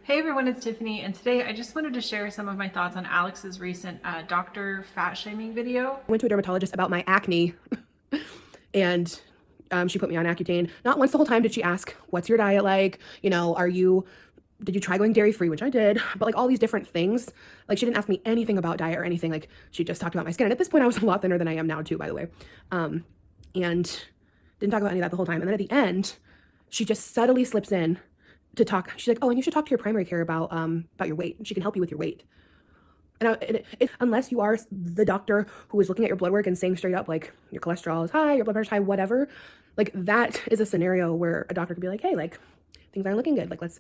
Hey everyone, it's Tiffany, and today I just wanted to share some of my thoughts on Alex's recent doctor fat shaming video. I went to a dermatologist about my acne and she put me on Accutane. Not once the whole time did she ask, what's your diet like? Did you try going dairy free? Which I did, but like all these different things. Like she didn't ask me anything about diet or anything. Like she just talked about my skin. And at this point I was a lot thinner than I am now too, by the way. And didn't talk about any of that the whole time. And then at the end, she just subtly slips in to talk. She's like, oh, and you should talk to your primary care about your weight. She can help you with your weight. Unless you are the doctor who is looking at your blood work and saying straight up, like, your cholesterol is high, your blood pressure is high, whatever, like, that is a scenario where a doctor could be like, hey, like, things aren't looking good. Like, let's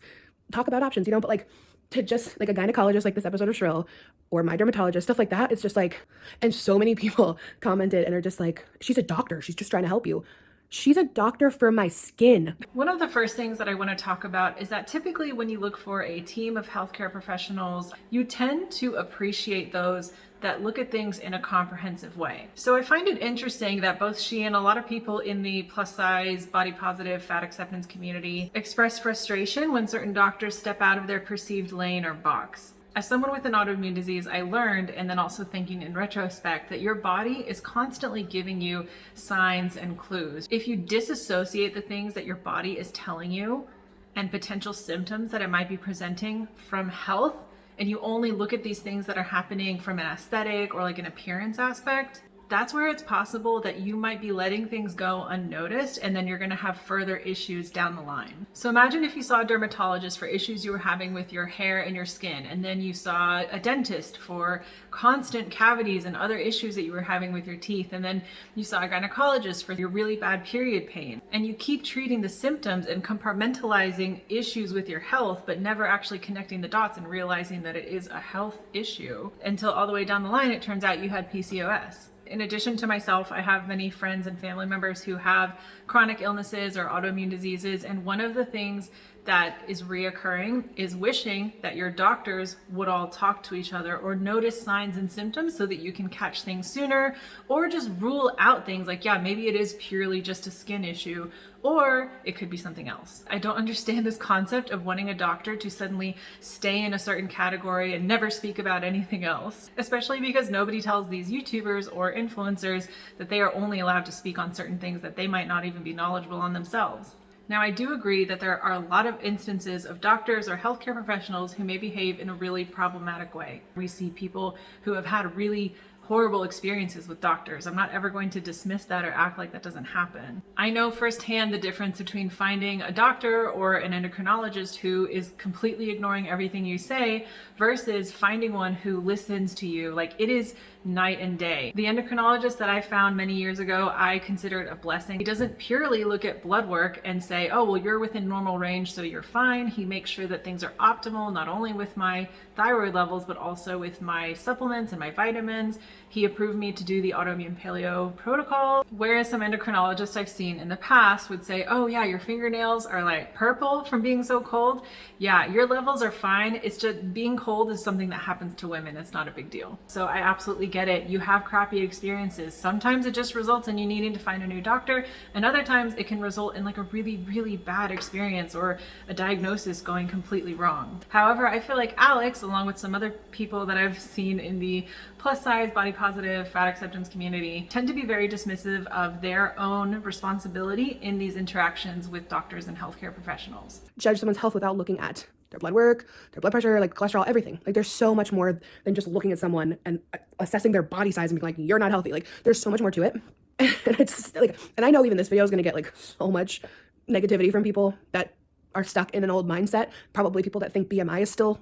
talk about options, but like, to just, like, a gynecologist, like this episode of Shrill, or my dermatologist, stuff like that, it's just like, and so many people commented and are just like, she's a doctor. She's just trying to help you. She's a doctor for my skin. One of the first things that I want to talk about is that typically when you look for a team of healthcare professionals, you tend to appreciate those that look at things in a comprehensive way. So I find it interesting that both she and a lot of people in the plus size, body positive, fat acceptance community express frustration when certain doctors step out of their perceived lane or box. As someone with an autoimmune disease, I learned, and then also thinking in retrospect, that your body is constantly giving you signs and clues. If you disassociate the things that your body is telling you and potential symptoms that it might be presenting from health, and you only look at these things that are happening from an aesthetic or like an appearance aspect, that's where it's possible that you might be letting things go unnoticed, and then you're going to have further issues down the line. So imagine if you saw a dermatologist for issues you were having with your hair and your skin, and then you saw a dentist for constant cavities and other issues that you were having with your teeth, and then you saw a gynecologist for your really bad period pain, and you keep treating the symptoms and compartmentalizing issues with your health, but never actually connecting the dots and realizing that it is a health issue, until all the way down the line it turns out you had PCOS. In addition to myself, I have many friends and family members who have chronic illnesses or autoimmune diseases, and one of the things that is reoccurring is wishing that your doctors would all talk to each other or notice signs and symptoms so that you can catch things sooner, or just rule out things like, yeah, maybe it is purely just a skin issue, or it could be something else. I don't understand this concept of wanting a doctor to suddenly stay in a certain category and never speak about anything else, especially because nobody tells these YouTubers or influencers that they are only allowed to speak on certain things that they might not even be knowledgeable on themselves. Now, I do agree that there are a lot of instances of doctors or healthcare professionals who may behave in a really problematic way. We see people who have had really horrible experiences with doctors. I'm not ever going to dismiss that or act like that doesn't happen. I know firsthand the difference between finding a doctor or an endocrinologist who is completely ignoring everything you say versus finding one who listens to you. Like, it is night and day. The endocrinologist that I found many years ago, I considered a blessing. He doesn't purely look at blood work and say, oh, well, you're within normal range, so you're fine. He makes sure that things are optimal, not only with my thyroid levels, but also with my supplements and my vitamins. He approved me to do the autoimmune paleo protocol, whereas some endocrinologists I've seen in the past would say, oh yeah, your fingernails are like purple from being so cold. Yeah, your levels are fine. It's just being cold is something that happens to women. It's not a big deal. So I absolutely get it. You have crappy experiences. Sometimes it just results in you needing to find a new doctor, and other times it can result in like a really, really bad experience or a diagnosis going completely wrong. However, I feel like Alex, along with some other people that I've seen in the plus size, body positive, fat acceptance community, tend to be very dismissive of their own responsibility in these interactions with doctors and healthcare professionals. Judge someone's health without looking at their blood work, their blood pressure, like cholesterol, everything. Like, there's so much more than just looking at someone and assessing their body size and being like, you're not healthy. Like, there's so much more to it. And it's like, and I know even this video is going to get like so much negativity from people that are stuck in an old mindset. Probably people that think BMI is still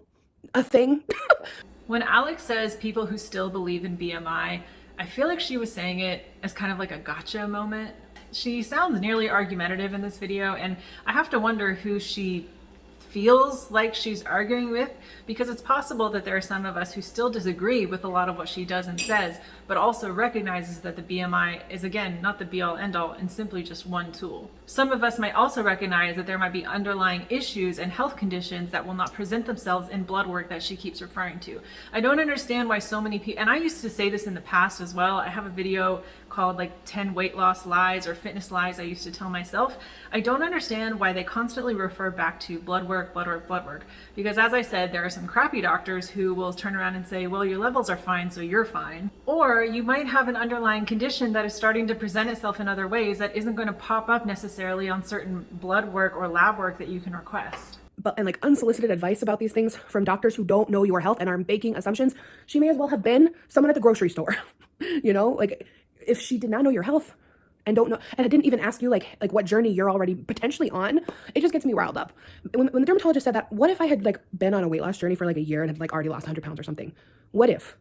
a thing. When Alex says people who still believe in BMI, I feel like she was saying it as kind of like a gotcha moment. She sounds nearly argumentative in this video, and I have to wonder who she feels like she's arguing with, because it's possible that there are some of us who still disagree with a lot of what she does and says, but also recognizes that the BMI is, again, not the be-all end-all and simply just one tool. Some of us might also recognize that there might be underlying issues and health conditions that will not present themselves in blood work that she keeps referring to. I don't understand why so many people, and I used to say this in the past as well. I have a video called like 10 weight loss lies or fitness lies I used to tell myself. I don't understand why they constantly refer back to blood work blood work. Because as I said, there are some crappy doctors who will turn around and say, well, your levels are fine, so you're fine. Or you might have an underlying condition that is starting to present itself in other ways that isn't going to pop up necessarily on certain blood work or lab work that you can request. But and like unsolicited advice about these things from doctors who don't know your health and are making assumptions, she may as well have been someone at the grocery store. You know, like if she did not know your health and don't know, and I didn't even ask you like what journey you're already potentially on, it just gets me riled up. When the dermatologist said that, what if I had like been on a weight loss journey for like a year and had like already lost 100 pounds or something? What if?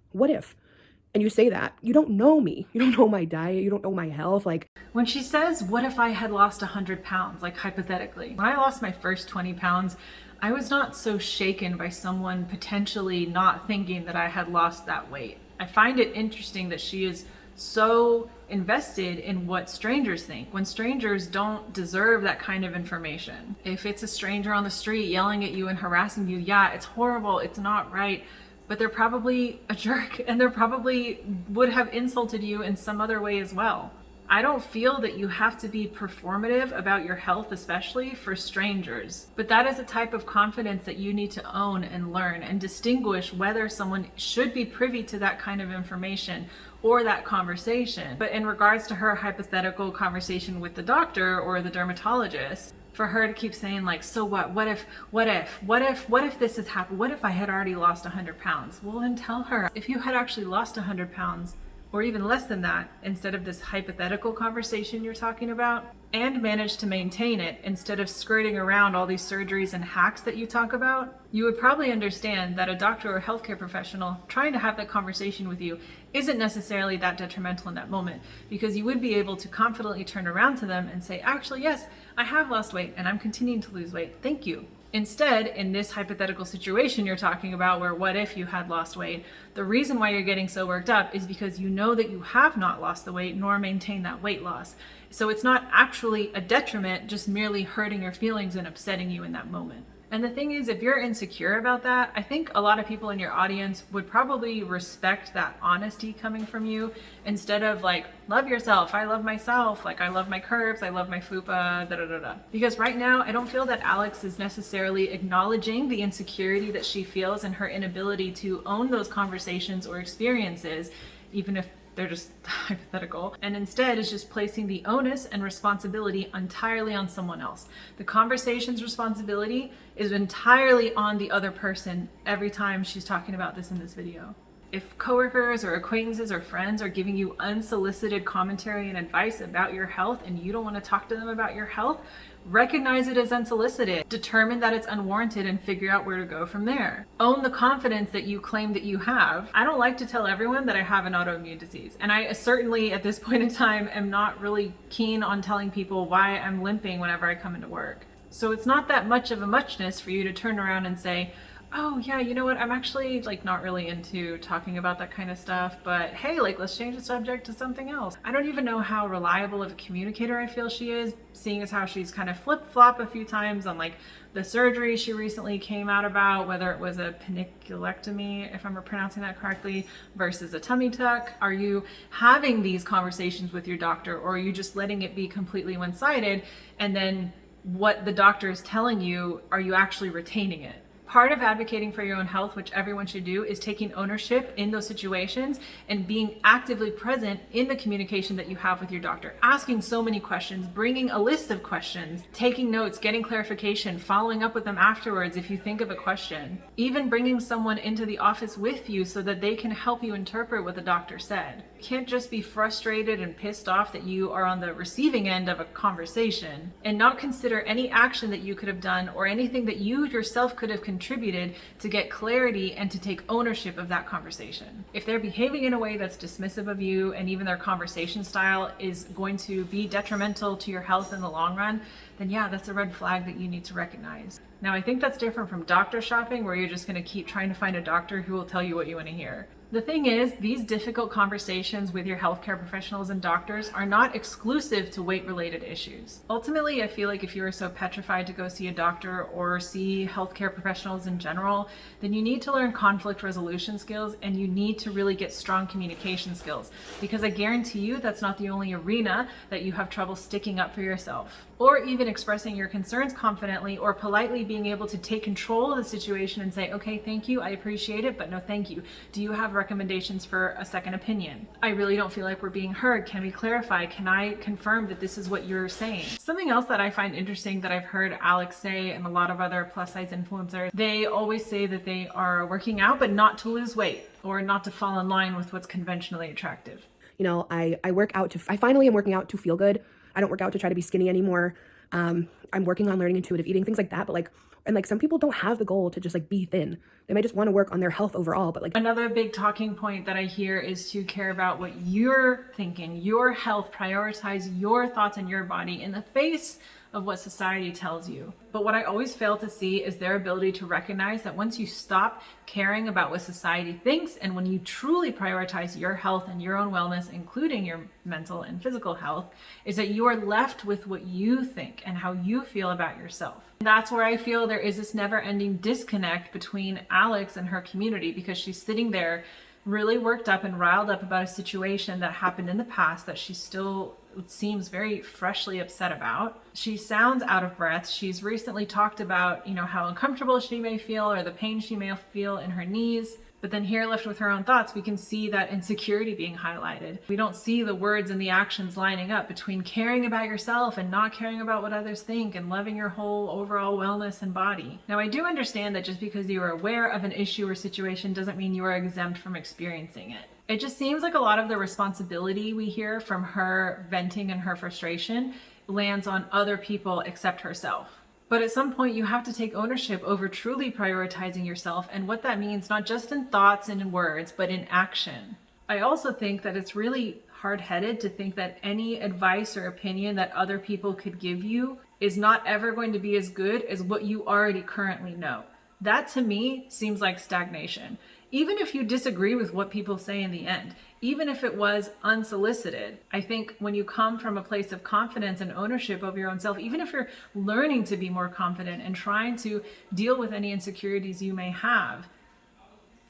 And you say that, you don't know me. You don't know my diet. You don't know my health. Like when she says, what if I had lost 100 pounds, like hypothetically, when I lost my first 20 pounds, I was not so shaken by someone potentially not thinking that I had lost that weight. I find it interesting that she is so invested in what strangers think when strangers don't deserve that kind of information. If it's a stranger on the street yelling at you and harassing you, yeah, it's horrible. It's not right. But they're probably a jerk and they're probably would have insulted you in some other way as well. I don't feel that you have to be performative about your health, especially for strangers. But that is a type of confidence that you need to own and learn and distinguish whether someone should be privy to that kind of information or that conversation. But in regards to her hypothetical conversation with the doctor or the dermatologist, for her to keep saying like, so what if this has happened? What if I had already lost 100 pounds? Well, then tell her, if you had actually lost 100 pounds or even less than that, instead of this hypothetical conversation you're talking about, and managed to maintain it instead of skirting around all these surgeries and hacks that you talk about, you would probably understand that a doctor or healthcare professional trying to have that conversation with you isn't necessarily that detrimental in that moment, because you would be able to confidently turn around to them and say, actually, yes, I have lost weight and I'm continuing to lose weight. Thank you. Instead, in this hypothetical situation you're talking about where what if you had lost weight, the reason why you're getting so worked up is because you know that you have not lost the weight nor maintained that weight loss. So it's not actually a detriment, just merely hurting your feelings and upsetting you in that moment. And the thing is, if you're insecure about that, I think a lot of people in your audience would probably respect that honesty coming from you instead of like, love yourself, I love myself, like I love my curves, I love my fupa, da da da da. Because right now, I don't feel that Alex is necessarily acknowledging the insecurity that she feels and her inability to own those conversations or experiences, even if they're just hypothetical, and instead is just placing the onus and responsibility entirely on someone else. The conversation's responsibility is entirely on the other person every time she's talking about this in this video. If coworkers or acquaintances or friends are giving you unsolicited commentary and advice about your health and you don't want to talk to them about your health, recognize it as unsolicited, determine that it's unwarranted, and figure out where to go from there. Own the confidence that you claim that you have. I don't like to tell everyone that I have an autoimmune disease, and I certainly at this point in time am not really keen on telling people why I'm limping whenever I come into work. So it's not that much of a muchness for you to turn around and say, oh yeah, you know what, I'm actually like not really into talking about that kind of stuff, but hey, like let's change the subject to something else. I don't even know how reliable of a communicator I feel she is, seeing as how she's kind of flip-flop a few times on like the surgery she recently came out about, whether it was a paniculectomy, if I'm pronouncing that correctly, versus a tummy tuck. Are you having these conversations with your doctor, or are you just letting it be completely one-sided, and then what the doctor is telling you, are you actually retaining it? Part of advocating for your own health, which everyone should do, is taking ownership in those situations and being actively present in the communication that you have with your doctor. Asking so many questions, bringing a list of questions, taking notes, getting clarification, following up with them afterwards if you think of a question. Even bringing someone into the office with you so that they can help you interpret what the doctor said. You can't just be frustrated and pissed off that you are on the receiving end of a conversation and not consider any action that you could have done or anything that you yourself could have contributed to get clarity and to take ownership of that conversation. If they're behaving in a way that's dismissive of you and even their conversation style is going to be detrimental to your health in the long run, then yeah, that's a red flag that you need to recognize. Now, I think that's different from doctor shopping, where you're just going to keep trying to find a doctor who will tell you what you want to hear. The thing is, these difficult conversations with your healthcare professionals and doctors are not exclusive to weight-related issues. Ultimately, I feel like if you are so petrified to go see a doctor or see healthcare professionals in general, then you need to learn conflict resolution skills and you need to really get strong communication skills, because I guarantee you that's not the only arena that you have trouble sticking up for yourself. or even expressing your concerns confidently or politely being able to take control of the situation and say, okay, thank you, I appreciate it, but no thank you. Do you have recommendations for a second opinion? I really don't feel like we're being heard. Can we clarify? Can I confirm that this is what you're saying? Something else that I find interesting that I've heard Alex say and a lot of other plus size influencers, they always say that they are working out, but not to lose weight or not to fall in line with what's conventionally attractive. You know, I work out I finally am working out to feel good. I don't work out to try to be skinny anymore. I'm working on learning intuitive eating, things like that. But and some people don't have the goal to just be thin. They might just want to work on their health overall. But another big talking point that I hear is to care about what you're thinking, your health, prioritize your thoughts and your body in the face of what society tells you. But what I always fail to see is their ability to recognize that once you stop caring about what society thinks and when you truly prioritize your health and your own wellness, including your mental and physical health, is that you are left with what you think and how you feel about yourself. And that's where I feel there is this never-ending disconnect between Alex and her community, because she's sitting there really worked up and riled up about a situation that happened in the past that she still seems very freshly upset about. She sounds out of breath. She's recently talked about, how uncomfortable she may feel or the pain she may feel in her knees. But then here, left with her own thoughts, we can see that insecurity being highlighted. We don't see the words and the actions lining up between caring about yourself and not caring about what others think and loving your whole overall wellness and body. Now, I do understand that just because you are aware of an issue or situation doesn't mean you are exempt from experiencing it. It just seems like a lot of the responsibility we hear from her venting and her frustration lands on other people except herself. But at some point, you have to take ownership over truly prioritizing yourself and what that means, not just in thoughts and in words, but in action. I also think that it's really hard-headed to think that any advice or opinion that other people could give you is not ever going to be as good as what you already currently know. That to me seems like stagnation. Even if you disagree with what people say in the end, even if it was unsolicited, I think when you come from a place of confidence and ownership of your own self, even if you're learning to be more confident and trying to deal with any insecurities you may have,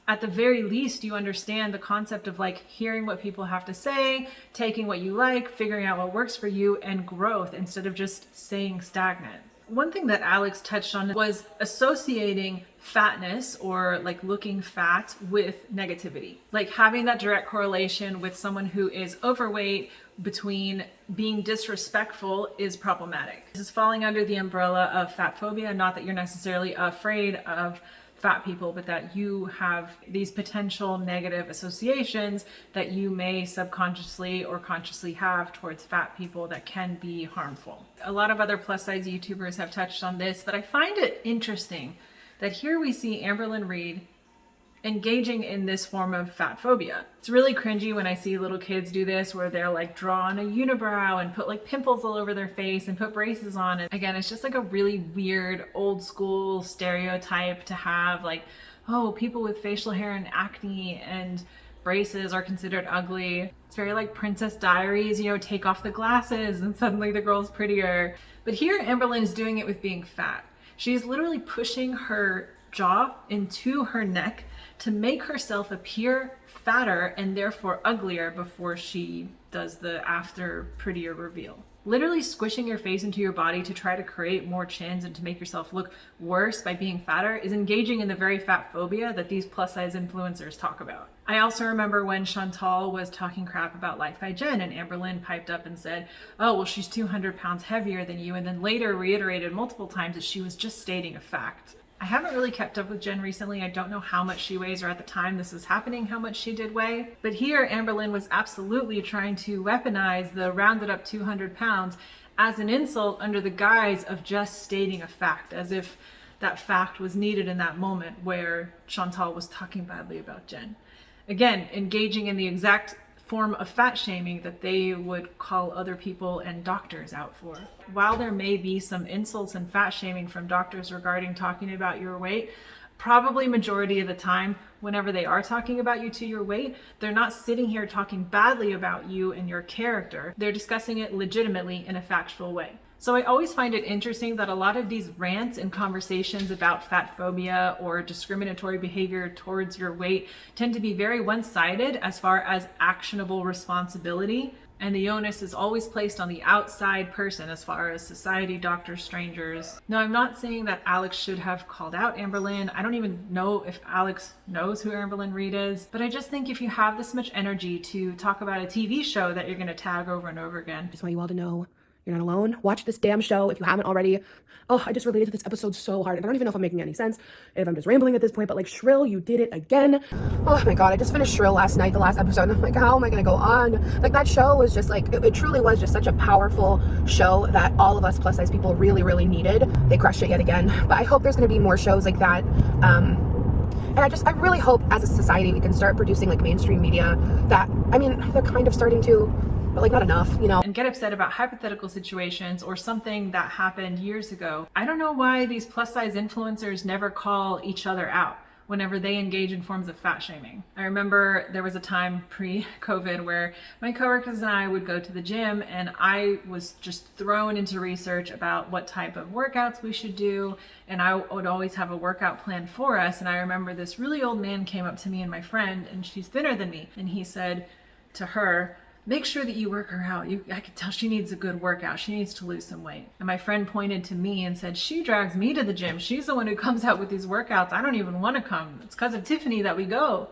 at the very least, you understand the concept of hearing what people have to say, taking what you like, figuring out what works for you, and growth instead of just staying stagnant. One thing that Alex touched on was associating fatness or looking fat with negativity, having that direct correlation with someone who is overweight between being disrespectful is problematic. This is falling under the umbrella of fat phobia, not that you're necessarily afraid of fat people, but that you have these potential negative associations that you may subconsciously or consciously have towards fat people that can be harmful. A lot of other plus size YouTubers have touched on this, but I find it interesting that here we see Amberlynn Reid engaging in this form of fat phobia. It's really cringy when I see little kids do this, where they're draw on a unibrow and put pimples all over their face and put braces on. And again, it's just a really weird old school stereotype to have, oh, people with facial hair and acne and braces are considered ugly. It's very Princess Diaries, take off the glasses and suddenly the girl's prettier. But here Amberlynn is doing it with being fat. She's literally pushing her jaw into her neck to make herself appear fatter and therefore uglier before she does the after prettier reveal. Literally squishing your face into your body to try to create more chins and to make yourself look worse by being fatter is engaging in the very fat phobia that these plus size influencers talk about. I also remember when Chantal was talking crap about Life by Jen and Amberlynn piped up and said, oh, well, she's 200 pounds heavier than you, and then later reiterated multiple times that she was just stating a fact. I haven't really kept up with Jen recently. I don't know how much she weighs, or at the time this was happening, how much she did weigh. But here, Amberlynn was absolutely trying to weaponize the rounded up 200 pounds as an insult under the guise of just stating a fact, as if that fact was needed in that moment where Chantal was talking badly about Jen. Again, engaging in the exact form of fat shaming that they would call other people and doctors out for. While there may be some insults and fat shaming from doctors regarding talking about your weight, probably majority of the time, whenever they are talking about you to your weight, they're not sitting here talking badly about you and your character. They're discussing it legitimately in a factual way. So I always find it interesting that a lot of these rants and conversations about fat phobia or discriminatory behavior towards your weight tend to be very one-sided as far as actionable responsibility. And the onus is always placed on the outside person as far as society, doctors, strangers. No, I'm not saying that Alex should have called out Amberlynn. I don't even know if Alex knows who Amberlynn Reed is, but I just think if you have this much energy to talk about a TV show that you're going to tag over and over again. Just want you all to know you're not alone. Watch this damn show if you haven't already. Oh, I just related to this episode so hard. And I don't even know if I'm making any sense, if I'm just rambling at this point, but like, Shrill, you did it again. Oh my God, I just finished Shrill last night, the last episode. And I'm like, how am I going to go on? Like, that show was just like, it truly was just such a powerful show that all of us plus size people really, really needed. They crushed it yet again. But I hope there's going to be more shows like that. And I really hope as a society we can start producing like mainstream media that, I mean, they're kind of starting to, but like not enough, you know. And get upset about hypothetical situations or something that happened years ago. I don't know why these plus size influencers never call each other out whenever they engage in forms of fat shaming. I remember there was a time pre-COVID where my coworkers and I would go to the gym and I was just thrown into research about what type of workouts we should do. And I would always have a workout plan for us. And I remember this really old man came up to me and my friend, and she's thinner than me. And he said to her, make sure that you work her out. I could tell she needs a good workout. She needs to lose some weight. And my friend pointed to me and said, she drags me to the gym. She's the one who comes out with these workouts. I don't even want to come. It's because of Tiffany that we go.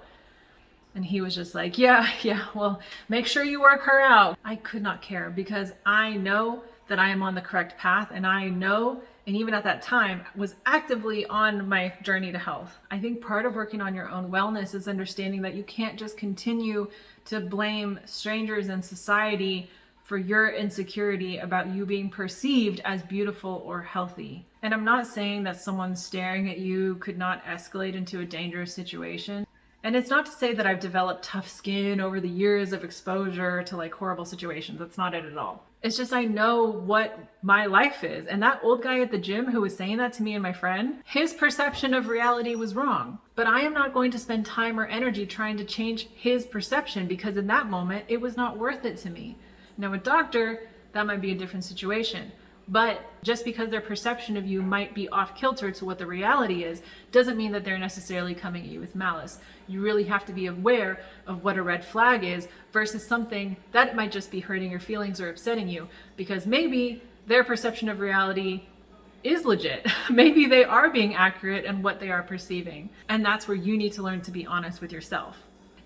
And he was just like, yeah, well, make sure you work her out. I could not care because I know that I am on the correct path, and I know, and even at that time, was actively on my journey to health. I think part of working on your own wellness is understanding that you can't just continue to blame strangers in society for your insecurity about you being perceived as beautiful or healthy. And I'm not saying that someone staring at you could not escalate into a dangerous situation. And it's not to say that I've developed tough skin over the years of exposure to like horrible situations. That's not it at all. It's just I know what my life is. And that old guy at the gym who was saying that to me and my friend, his perception of reality was wrong. But I am not going to spend time or energy trying to change his perception because in that moment, it was not worth it to me. Now, a doctor, that might be a different situation. But just because their perception of you might be off kilter to what the reality is, doesn't mean that they're necessarily coming at you with malice. You really have to be aware of what a red flag is versus something that might just be hurting your feelings or upsetting you, because maybe their perception of reality is legit. Maybe they are being accurate in what they are perceiving. And that's where you need to learn to be honest with yourself.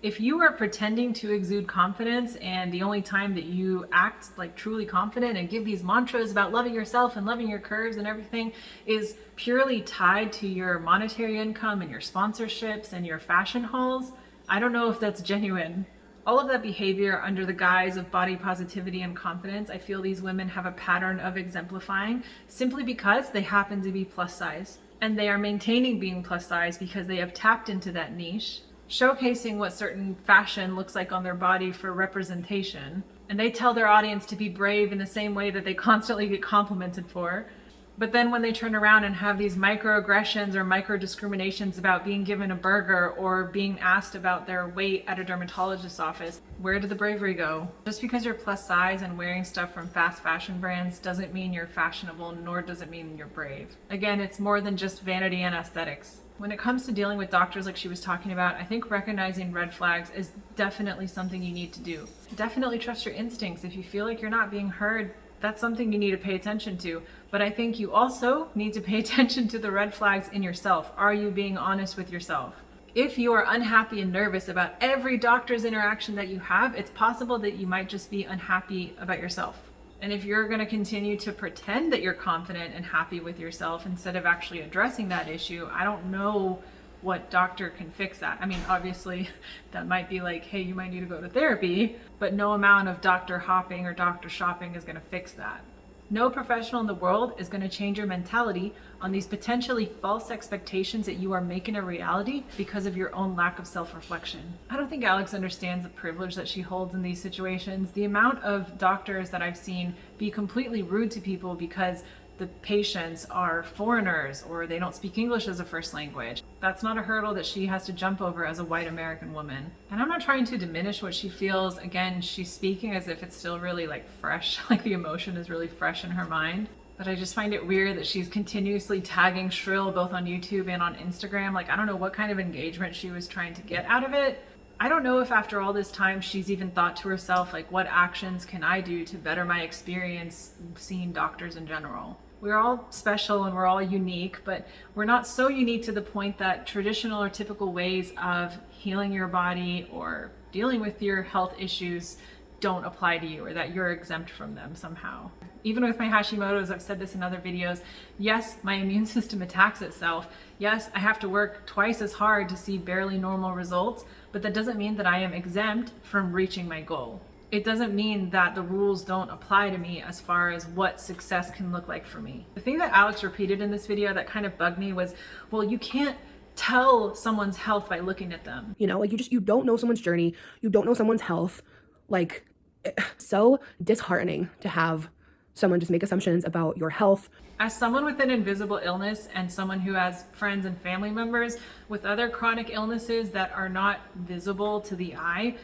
If you are pretending to exude confidence and the only time that you act like truly confident and give these mantras about loving yourself and loving your curves and everything is purely tied to your monetary income and your sponsorships and your fashion hauls, I don't know if that's genuine. All of that behavior under the guise of body positivity and confidence, I feel these women have a pattern of exemplifying simply because they happen to be plus size. And they are maintaining being plus size because they have tapped into that niche, showcasing what certain fashion looks like on their body for representation. And they tell their audience to be brave in the same way that they constantly get complimented for. But then when they turn around and have these microaggressions or micro discriminations about being given a burger or being asked about their weight at a dermatologist's office, where did the bravery go? Just because you're plus size and wearing stuff from fast fashion brands doesn't mean you're fashionable, nor does it mean you're brave. Again, it's more than just vanity and aesthetics. When it comes to dealing with doctors like she was talking about, I think recognizing red flags is definitely something you need to do. Definitely trust your instincts. If you feel like you're not being heard, that's something you need to pay attention to. But I think you also need to pay attention to the red flags in yourself. Are you being honest with yourself? If you are unhappy and nervous about every doctor's interaction that you have, it's possible that you might just be unhappy about yourself. And if you're going to continue to pretend that you're confident and happy with yourself instead of actually addressing that issue, I don't know what doctor can fix that. I mean, obviously that might be like, hey, you might need to go to therapy, but no amount of doctor hopping or doctor shopping is going to fix that. No professional in the world is going to change your mentality on these potentially false expectations that you are making a reality because of your own lack of self-reflection. I don't think Alex understands the privilege that she holds in these situations. The amount of doctors that I've seen be completely rude to people because the patients are foreigners or they don't speak English as a first language. That's not a hurdle that she has to jump over as a white American woman. And I'm not trying to diminish what she feels. Again, she's speaking as if it's still really like fresh, like the emotion is really fresh in her mind. But I just find it weird that she's continuously tagging Shrill both on YouTube and on Instagram. Like, I don't know what kind of engagement she was trying to get out of it. I don't know if after all this time she's even thought to herself, like, what actions can I do to better my experience seeing doctors in general? We're all special and we're all unique, but we're not so unique to the point that traditional or typical ways of healing your body or dealing with your health issues don't apply to you, or that you're exempt from them somehow. Even with my Hashimoto's, I've said this in other videos, yes, my immune system attacks itself. Yes, I have to work twice as hard to see barely normal results, but that doesn't mean that I am exempt from reaching my goal. It doesn't mean that the rules don't apply to me as far as what success can look like for me. The thing that Alex repeated in this video that kind of bugged me was, well, you can't tell someone's health by looking at them. You know, like you don't know someone's journey. You don't know someone's health. Like, so disheartening to have someone just make assumptions about your health. As someone with an invisible illness and someone who has friends and family members with other chronic illnesses that are not visible to the eye,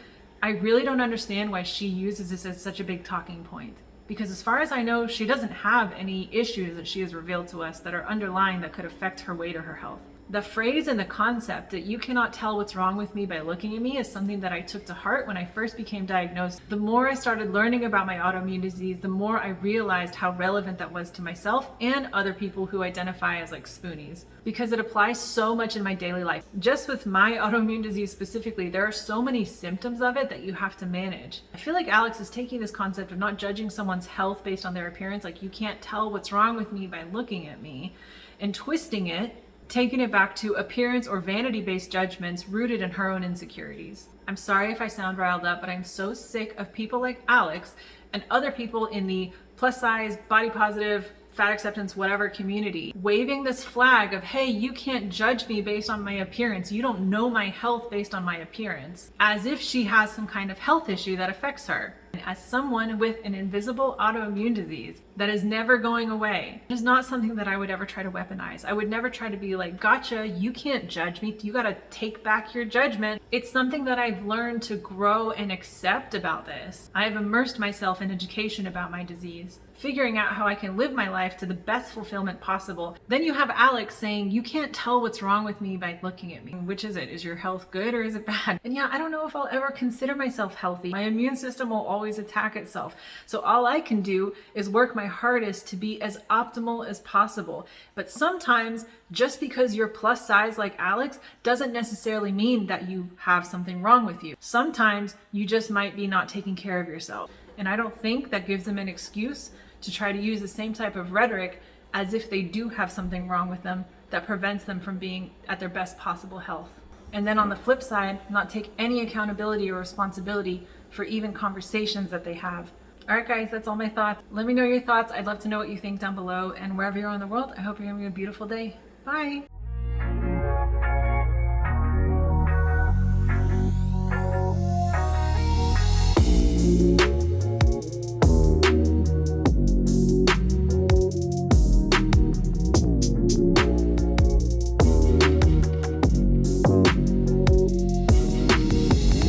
I really don't understand why she uses this as such a big talking point. Because as far as I know, she doesn't have any issues that she has revealed to us that are underlying that could affect her weight or her health. The phrase and the concept that you cannot tell what's wrong with me by looking at me is something that I took to heart when I first became diagnosed. The more I started learning about my autoimmune disease, the more I realized how relevant that was to myself and other people who identify as like Spoonies, because it applies so much in my daily life. Just with my autoimmune disease specifically, there are so many symptoms of it that you have to manage. I feel like Alex is taking this concept of not judging someone's health based on their appearance, like you can't tell what's wrong with me by looking at me, and twisting it, taking it back to appearance or vanity-based judgments rooted in her own insecurities. I'm sorry if I sound riled up, but I'm so sick of people like Alex and other people in the plus size, body positive, fat acceptance, whatever community, waving this flag of, hey, you can't judge me based on my appearance. You don't know my health based on my appearance, as if she has some kind of health issue that affects her. And as someone with an invisible autoimmune disease that is never going away, it is not something that I would ever try to weaponize. I would never try to be like, gotcha, you can't judge me. You gotta take back your judgment. It's something that I've learned to grow and accept about this. I've immersed myself in education about my disease, figuring out how I can live my life to the best fulfillment possible. Then you have Alex saying, you can't tell what's wrong with me by looking at me. Which is it? Is your health good or is it bad? And yeah, I don't know if I'll ever consider myself healthy. My immune system will always attack itself. So all I can do is work my hardest to be as optimal as possible. But sometimes just because you're plus size like Alex doesn't necessarily mean that you have something wrong with you. Sometimes you just might be not taking care of yourself. And I don't think that gives them an excuse to try to use the same type of rhetoric as if they do have something wrong with them that prevents them from being at their best possible health. And then on the flip side, not take any accountability or responsibility for even conversations that they have. All right, guys, that's all my thoughts. Let me know your thoughts. I'd love to know what you think down below. And wherever you're in the world, I hope you're having a beautiful day. Bye.